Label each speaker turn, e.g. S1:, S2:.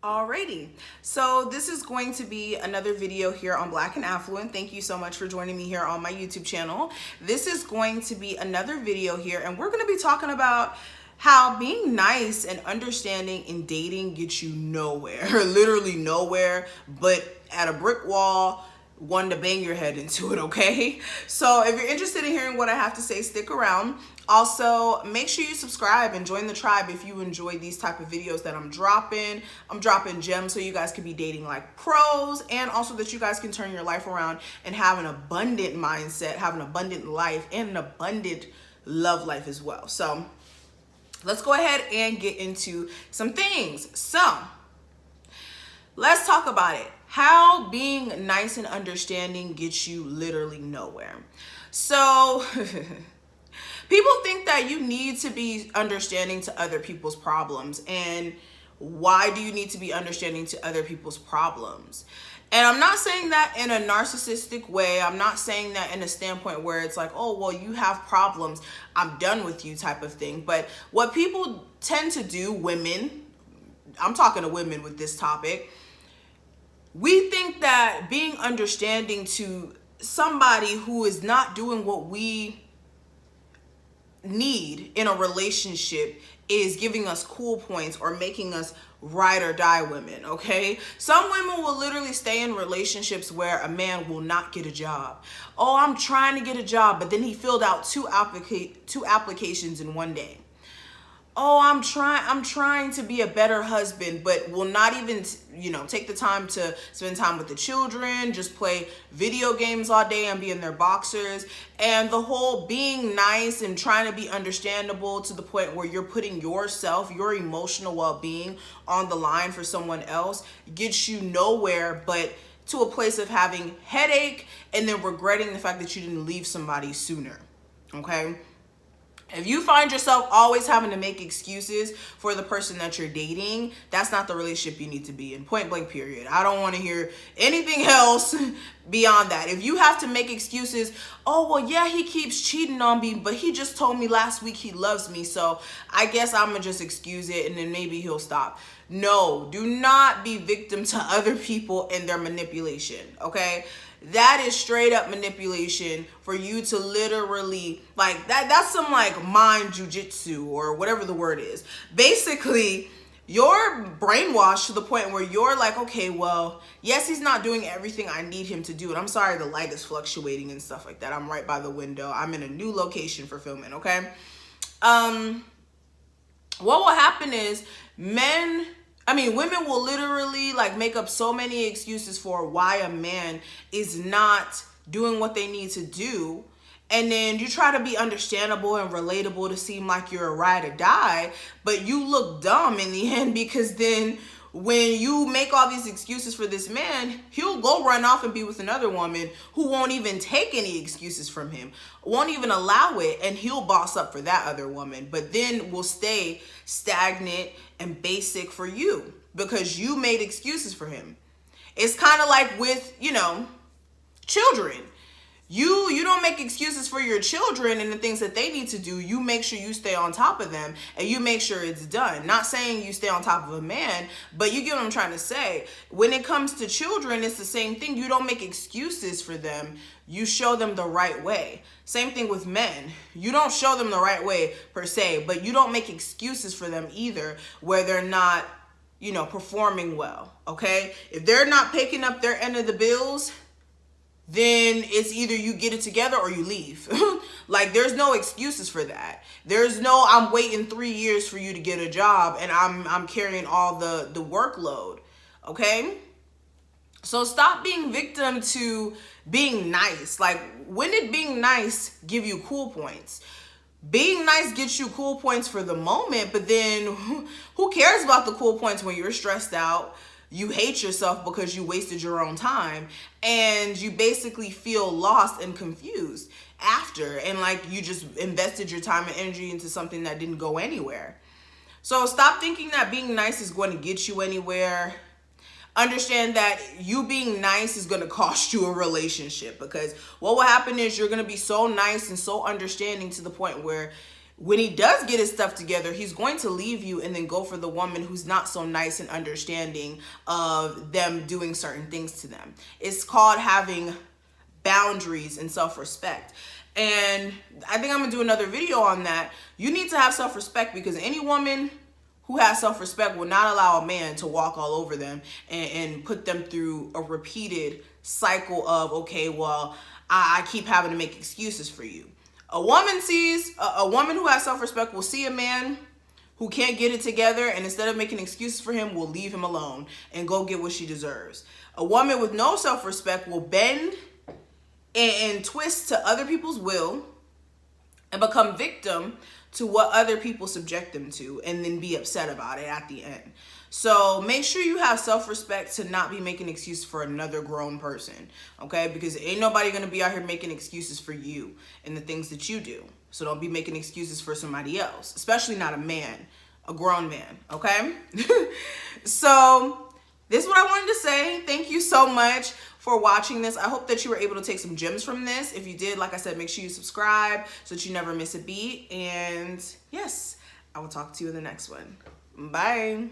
S1: Alrighty, so this is going to be another video here on Black and Affluent. Thank you so much for joining me here on my YouTube channel. This is going to be another video here, and we're going to be talking about how being nice and understanding in dating gets you nowhere, literally nowhere, but at a brick wall, one to bang your head into it, okay? So if you're interested in hearing what I have to say, stick around. Also, make sure you subscribe and join the tribe if you enjoy these type of videos that I'm dropping. I'm dropping gems so you guys can be dating like pros, and also that you guys can turn your life around and have an abundant mindset, have an abundant life, and an abundant love life as well. So let's go ahead and get into some things. So let's talk about it. How being nice and understanding gets you literally nowhere. So people think that you need to be understanding to other people's problems. And why do you need to be understanding to other people's problems? And I'm not saying that in a narcissistic way. I'm not saying that in a standpoint where it's like, oh, well, you have problems, I'm done with you type of thing. But what people tend to do, women, I'm talking to women with this topic, we think that being understanding to somebody who is not doing what we need in a relationship is giving us cool points or making us ride or die women, okay? Some women will literally stay in relationships where a man will not get a job. Oh, I'm trying to get a job, but then he filled out two applications in one day. Oh, I'm trying to be a better husband, but will not even, take the time to spend time with the children, just play video games all day and be in their boxers. And the whole being nice and trying to be understandable to the point where you're putting yourself, your emotional well-being on the line for someone else gets you nowhere but to a place of having headache and then regretting the fact that you didn't leave somebody sooner, okay? If you find yourself always having to make excuses for the person that you're dating, that's not the relationship you need to be in, point blank period. I don't want to hear anything else beyond that. If you have to make excuses, oh, well, yeah, he keeps cheating on me, but he just told me last week he loves me, so I guess I'm going to just excuse it and then maybe he'll stop. No, do not be victim to other people and their manipulation, okay? That is straight up manipulation for you to literally, like, that's some like mind jujitsu or whatever the word is. Basically, you're brainwashed to the point where you're like, okay, well, yes, he's not doing everything I need him to do. And I'm sorry the light is fluctuating and stuff like that. I'm right by the window. I'm in a new location for filming, okay? What will happen is women will literally like make up so many excuses for why a man is not doing what they need to do. And then you try to be understandable and relatable to seem like you're a ride or die, but you look dumb in the end, because then when you make all these excuses for this man, he'll go run off and be with another woman who won't even take any excuses from him, won't even allow it, and he'll boss up for that other woman, but then will stay stagnant and basic for you because you made excuses for him. It's kind of like with, children. You don't make excuses for your children and the things that they need to do. You make sure you stay on top of them and you make sure it's done. Not saying you stay on top of a man, but you get what I'm trying to say. When it comes to children, it's the same thing. You don't make excuses for them. You show them the right way. Same thing with men. You don't show them the right way per se, but you don't make excuses for them either where they're not, performing well, okay? If they're not picking up their end of the bills, then it's either you get it together or you leave. Like, there's no excuses for that. There's no, I'm waiting 3 years for you to get a job and I'm carrying all the workload, okay? So stop being victim to being nice. Like, when did being nice give you cool points? Being nice gets you cool points for the moment, but then who cares about the cool points when you're stressed out? You hate yourself because you wasted your own time and you basically feel lost and confused after, and like you just invested your time and energy into something that didn't go anywhere. So stop thinking that being nice is going to get you anywhere. Understand that you being nice is going to cost you a relationship, because what will happen is you're going to be so nice and so understanding to the point where when he does get his stuff together, he's going to leave you and then go for the woman who's not so nice and understanding of them doing certain things to them. It's called having boundaries and self-respect. And I think I'm gonna do another video on that. You need to have self-respect, because any woman who has self-respect will not allow a man to walk all over them and put them through a repeated cycle of, okay, well, I keep having to make excuses for you. A woman who has self-respect will see a man who can't get it together, and instead of making excuses for him, will leave him alone and go get what she deserves. A woman with no self-respect will bend and twist to other people's will and become victim to what other people subject them to, and then be upset about it at the end. So make sure you have self-respect to not be making excuses for another grown person, okay? Because ain't nobody gonna be out here making excuses for you and the things that you do. So don't be making excuses for somebody else, especially not a man, a grown man, okay? So this is what I wanted to say. Thank you so much for watching this. I hope that you were able to take some gems from this. If you did, like I said, make sure you subscribe so that you never miss a beat. And yes, I will talk to you in the next one. Bye.